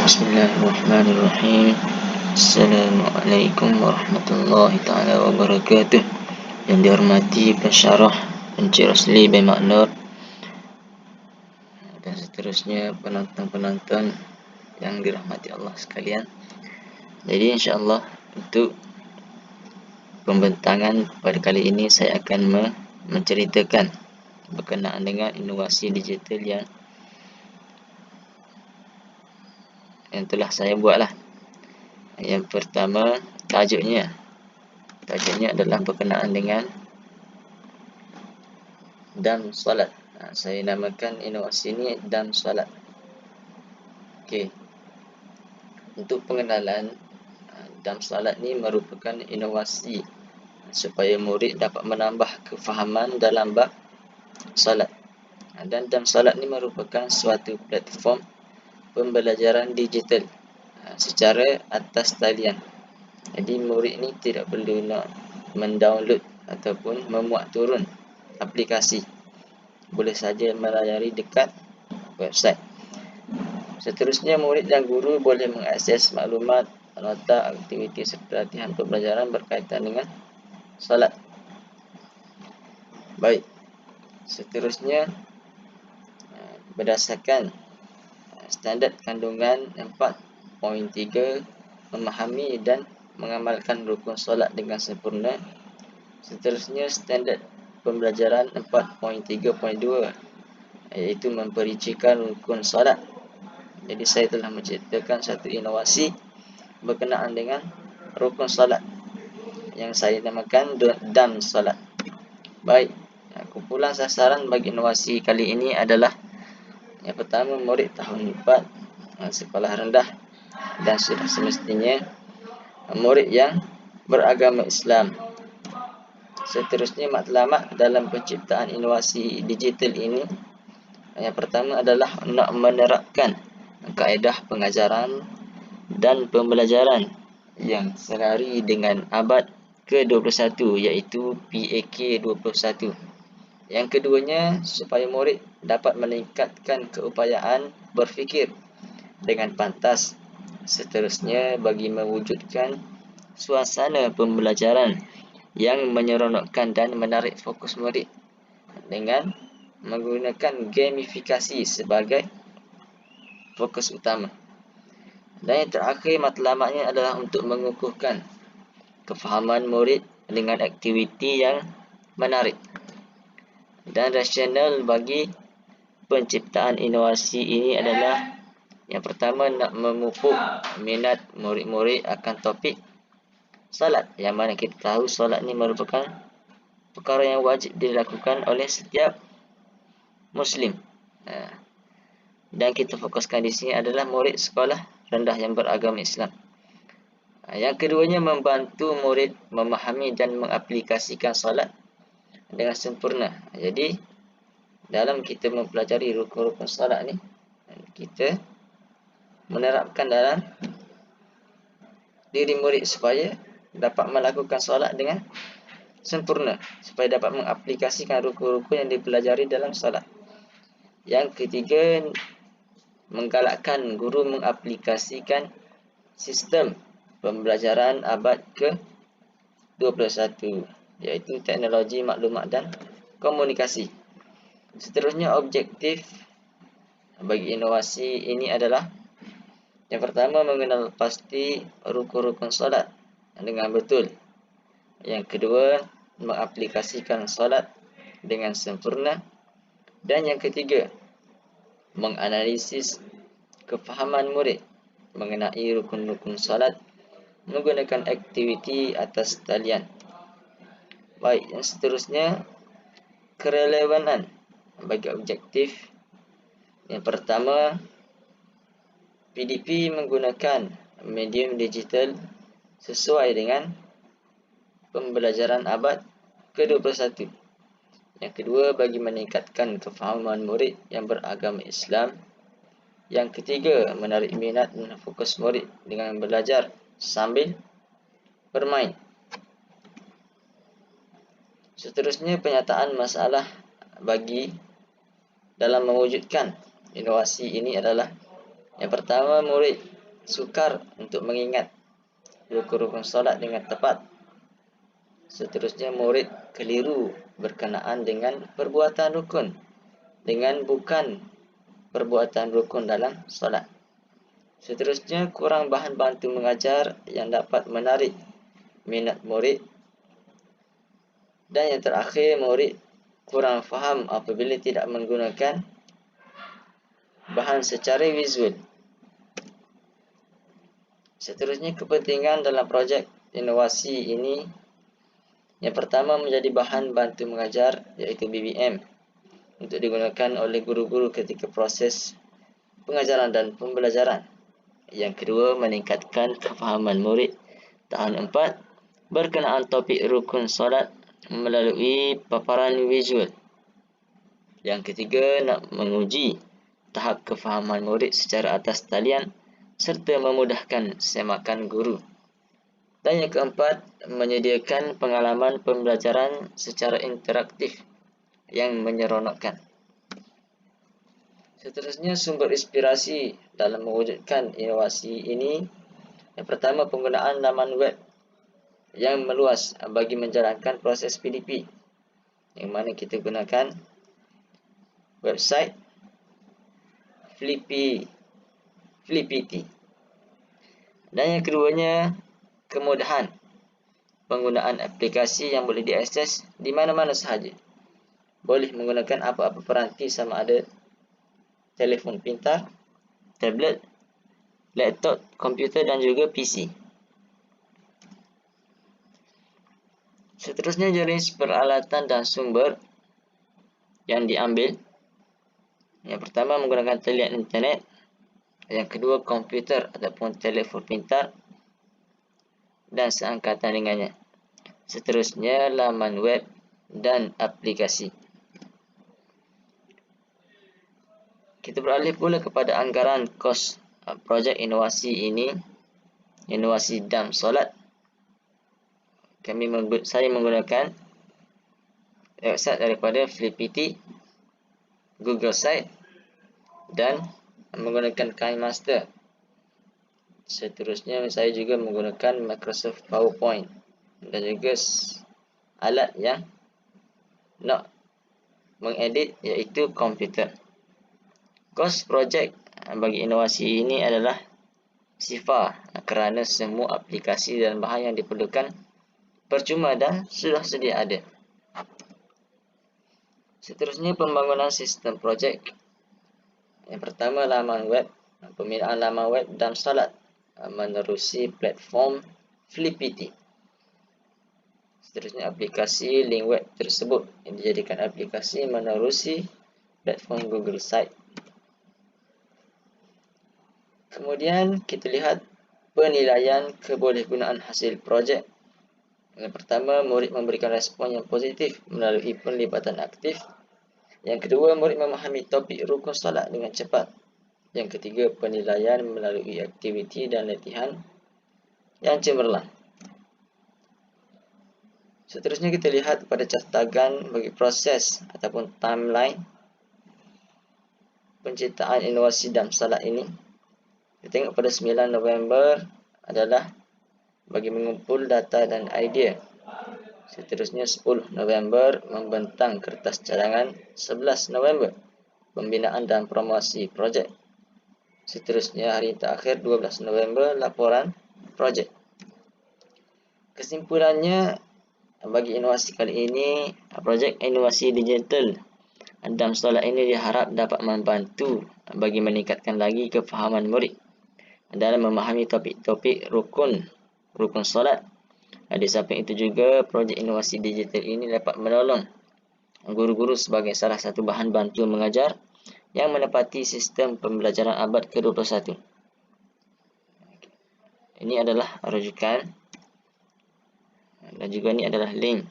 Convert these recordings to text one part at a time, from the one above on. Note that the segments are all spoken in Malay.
Bismillahirrahmanirrahim. Assalamualaikum warahmatullahi taala wabarakatuh. Yang dihormati pensyarah, Encik Rosli bin Maknur, dan seterusnya penonton-penonton yang dirahmati Allah sekalian. Jadi insya-Allah untuk pembentangan pada kali ini saya akan menceritakan berkenaan dengan inovasi digital yang telah saya buatlah. Yang pertama, tajuknya adalah berkenaan dengan dam solat. Saya namakan inovasi ini dam solat. Okey. Untuk pengenalan, dam solat ni merupakan inovasi supaya murid dapat menambah kefahaman dalam bab solat. Dan dam solat ni merupakan suatu platform pembelajaran digital secara atas talian. Jadi murid ni tidak perlu nak mendownload ataupun memuat turun aplikasi. Boleh saja melayari dekat website. Seterusnya, murid dan guru boleh mengakses maklumat, nota, aktiviti serta latihan pembelajaran berkaitan dengan solat. Baik. Seterusnya, berdasarkan standard kandungan 4.3, memahami dan mengamalkan rukun solat dengan sempurna. Seterusnya, standard pembelajaran 4.3.2, iaitu memperincikan rukun solat. Jadi saya telah menciptakan satu inovasi berkenaan dengan rukun solat yang saya namakan dam solat. Baik, kumpulan sasaran bagi inovasi kali ini adalah yang pertama, murid tahun 4 sekolah rendah, dan sudah semestinya murid yang beragama Islam. Seterusnya, matlamat dalam penciptaan inovasi digital ini, yang pertama adalah nak menerapkan kaedah pengajaran dan pembelajaran yang selari dengan abad ke-21, iaitu PAK 21. Yang keduanya, supaya murid dapat meningkatkan keupayaan berfikir dengan pantas. Seterusnya, bagi mewujudkan suasana pembelajaran yang menyeronokkan dan menarik fokus murid dengan menggunakan gamifikasi sebagai fokus utama. Dan yang terakhir, matlamatnya adalah untuk mengukuhkan kefahaman murid dengan aktiviti yang menarik. Dan rasional bagi penciptaan inovasi ini adalah yang pertama, nak memupuk minat murid-murid akan topik solat, yang mana kita tahu solat ni merupakan perkara yang wajib dilakukan oleh setiap Muslim. Dan kita fokuskan di sini adalah murid sekolah rendah yang beragama Islam. Yang keduanya, membantu murid memahami dan mengaplikasikan solat dengan sempurna. Jadi dalam kita mempelajari rukun-rukun solat ni, kita menerapkan dalam diri murid supaya dapat melakukan solat dengan sempurna, supaya dapat mengaplikasikan rukun-rukun yang dipelajari dalam solat. Yang ketiga, menggalakkan guru mengaplikasikan sistem pembelajaran abad ke-21, iaitu teknologi maklumat dan komunikasi. Seterusnya, objektif bagi inovasi ini adalah yang pertama, mengenal pasti rukun-rukun solat dengan betul. Yang kedua, mengaplikasikan solat dengan sempurna. Dan yang ketiga, menganalisis kefahaman murid mengenai rukun-rukun solat menggunakan aktiviti atas talian. Baik, yang seterusnya, kerelevanan bagi objektif. Yang pertama, PDP menggunakan medium digital sesuai dengan pembelajaran abad ke-21. Yang kedua, bagi meningkatkan kefahaman murid yang beragama Islam. Yang ketiga, menarik minat dan fokus murid dengan belajar sambil bermain. Seterusnya, penyataan masalah bagi dalam mewujudkan inovasi ini adalah yang pertama, murid sukar untuk mengingat rukun-rukun solat dengan tepat. Seterusnya, murid keliru berkenaan dengan perbuatan rukun dengan bukan perbuatan rukun dalam solat. Seterusnya, kurang bahan bantu mengajar yang dapat menarik minat murid. Dan yang terakhir, murid kurang faham apabila tidak menggunakan bahan secara visual. Seterusnya, kepentingan dalam projek inovasi ini, yang pertama, menjadi bahan bantu mengajar, iaitu BBM, untuk digunakan oleh guru-guru ketika proses pengajaran dan pembelajaran. Yang kedua, meningkatkan kefahaman murid tahun 4 berkenaan topik rukun solat melalui paparan visual. Yang ketiga, nak menguji tahap kefahaman murid secara atas talian serta memudahkan semakan guru. Dan yang keempat, menyediakan pengalaman pembelajaran secara interaktif yang menyeronokkan. Seterusnya, sumber inspirasi dalam mewujudkan inovasi ini. Yang pertama, penggunaan laman web yang meluas bagi menjalankan proses PDP, yang mana kita gunakan website Flippity. Dan yang keduanya, kemudahan penggunaan aplikasi yang boleh diakses di mana-mana sahaja. Boleh menggunakan apa-apa peranti, sama ada telefon pintar, tablet, laptop, komputer dan juga PC. Seterusnya, jenis peralatan dan sumber yang diambil. Yang pertama, menggunakan talian internet. Yang kedua, komputer ataupun telefon pintar dan seangkatan dengannya. Seterusnya, laman web dan aplikasi. Kita beralih pula kepada anggaran kos projek inovasi ini, inovasi dam solat. Saya menggunakan website daripada Flippity, Google Site dan menggunakan KineMaster. Seterusnya, saya juga menggunakan Microsoft PowerPoint dan juga alat yang nak mengedit, iaitu komputer. Kos projek bagi inovasi ini adalah sifar kerana semua aplikasi dan bahan yang diperlukan percuma dan sudah sedia ada. Seterusnya, pembangunan sistem projek. Yang pertama, laman web. Pembinaan laman web dam solat menerusi platform Flippity. Seterusnya, aplikasi link web tersebut yang dijadikan aplikasi menerusi platform Google Site. Kemudian kita lihat penilaian kebolehgunaan hasil projek. Yang pertama, murid memberikan respon yang positif melalui penglibatan aktif. Yang kedua, murid memahami topik rukun solat dengan cepat. Yang ketiga, penilaian melalui aktiviti dan latihan yang cemerlang. Seterusnya, kita lihat pada catakan bagi proses ataupun timeline penciptaan inovasi dam solat ini. Kita tengok pada 9 November adalah bagi mengumpul data dan idea. Seterusnya, 10 November membentang kertas cadangan. 11 November pembinaan dan promosi projek. Seterusnya, hari terakhir 12 November laporan projek. Kesimpulannya, bagi inovasi kali ini, projek inovasi digital dam solat ini diharap dapat membantu bagi meningkatkan lagi kefahaman murid dalam memahami topik-topik rukun solat. Di samping itu juga, projek inovasi digital ini dapat menolong guru-guru sebagai salah satu bahan bantu mengajar yang menepati sistem pembelajaran abad ke-21. Ini adalah rujukan dan juga ini adalah link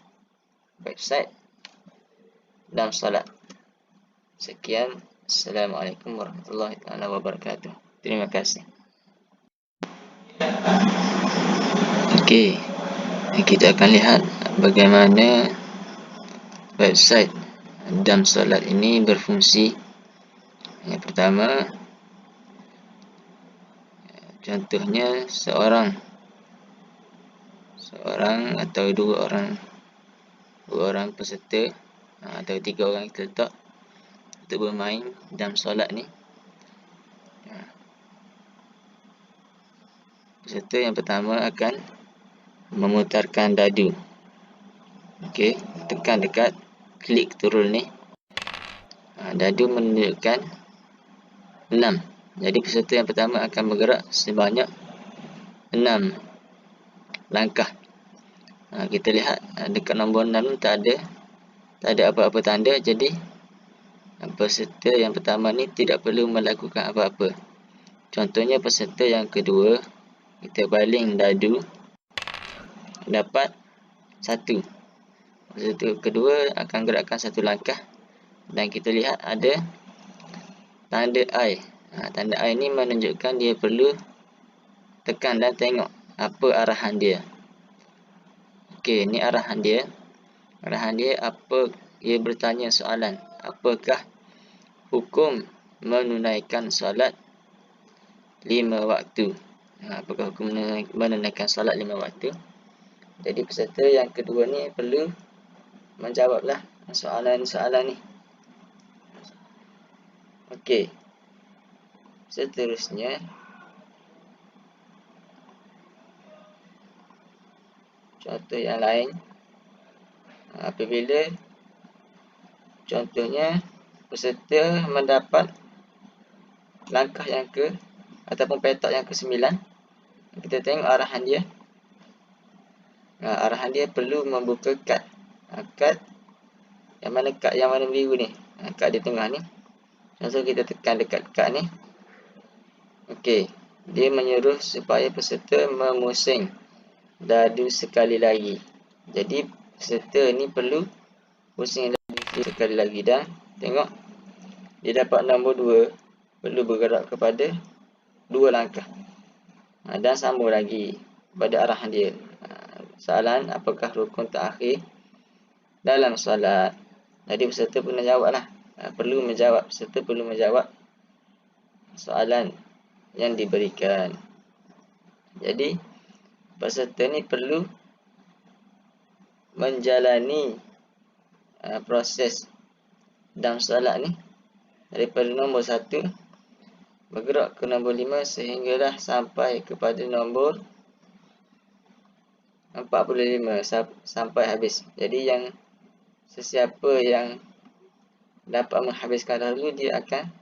website dam solat. Sekian. Assalamualaikum warahmatullahi wabarakatuh. Terima kasih. Okey, kita akan lihat bagaimana website dam solat ini berfungsi. Yang pertama, Contohnya seorang atau dua orang peserta atau tiga orang kita letak untuk bermain dalam solat ni. Peserta yang pertama akan memutarkan dadu. Okey, tekan dekat klik turun ni. Dadu menunjukkan 6. Jadi peserta yang pertama akan bergerak sebanyak 6 langkah. Kita lihat dekat nombor 6 ni tak ada apa-apa tanda. Jadi peserta yang pertama ni tidak perlu melakukan apa-apa. Contohnya peserta yang kedua, kita baling dadu, dapat 1. Peserta kedua akan gerakkan 1 langkah dan kita lihat ada tanda I. Tanda I ni menunjukkan dia perlu tekan dan tengok apa arahan dia. Okey, ni arahan dia. Arahan dia apa? Dia bertanya soalan, apakah hukum menunaikan solat 5 waktu? Apakah hukum menunaikan solat 5 waktu? Jadi peserta yang kedua ni perlu menjawablah soalan-soalan ni. Okey. Seterusnya, contoh yang lain, apabila contohnya peserta mendapat langkah yang ataupun petak yang ke-9, kita tengok arahan dia. Arahan dia perlu membuka kad. Kad yang mana biru ni, kad di tengah ni. Contoh kita tekan dekat kad ni. Okey, dia menyuruh supaya peserta memusing dadu sekali lagi. Jadi peserta ni perlu pusing dadu sekali lagi dan tengok dia dapat nombor 2, perlu bergerak kepada 2 langkah. Dan sambung lagi pada arahan dia. Soalan, apakah rukun terakhir dalam solat? Jadi peserta pun jawablah. Peserta perlu menjawab soalan yang diberikan. Jadi peserta ni perlu menjalani proses dalam solat ni daripada nombor 1 bergerak ke nombor 5 sehinggalah sampai kepada nombor 45 sampai habis. Jadi yang sesiapa yang dapat menghabiskan dahulu dia akan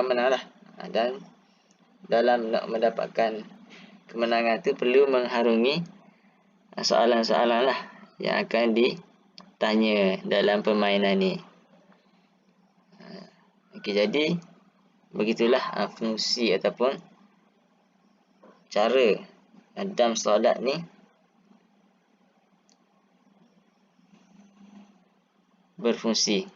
menanglah. Dan dalam nak mendapatkan kemenangan tu perlu mengharungi soalan-soalan lah yang akan ditanya dalam permainan ni. Okey, jadi begitulah fungsi ataupun cara dalam solat ni berfungsi.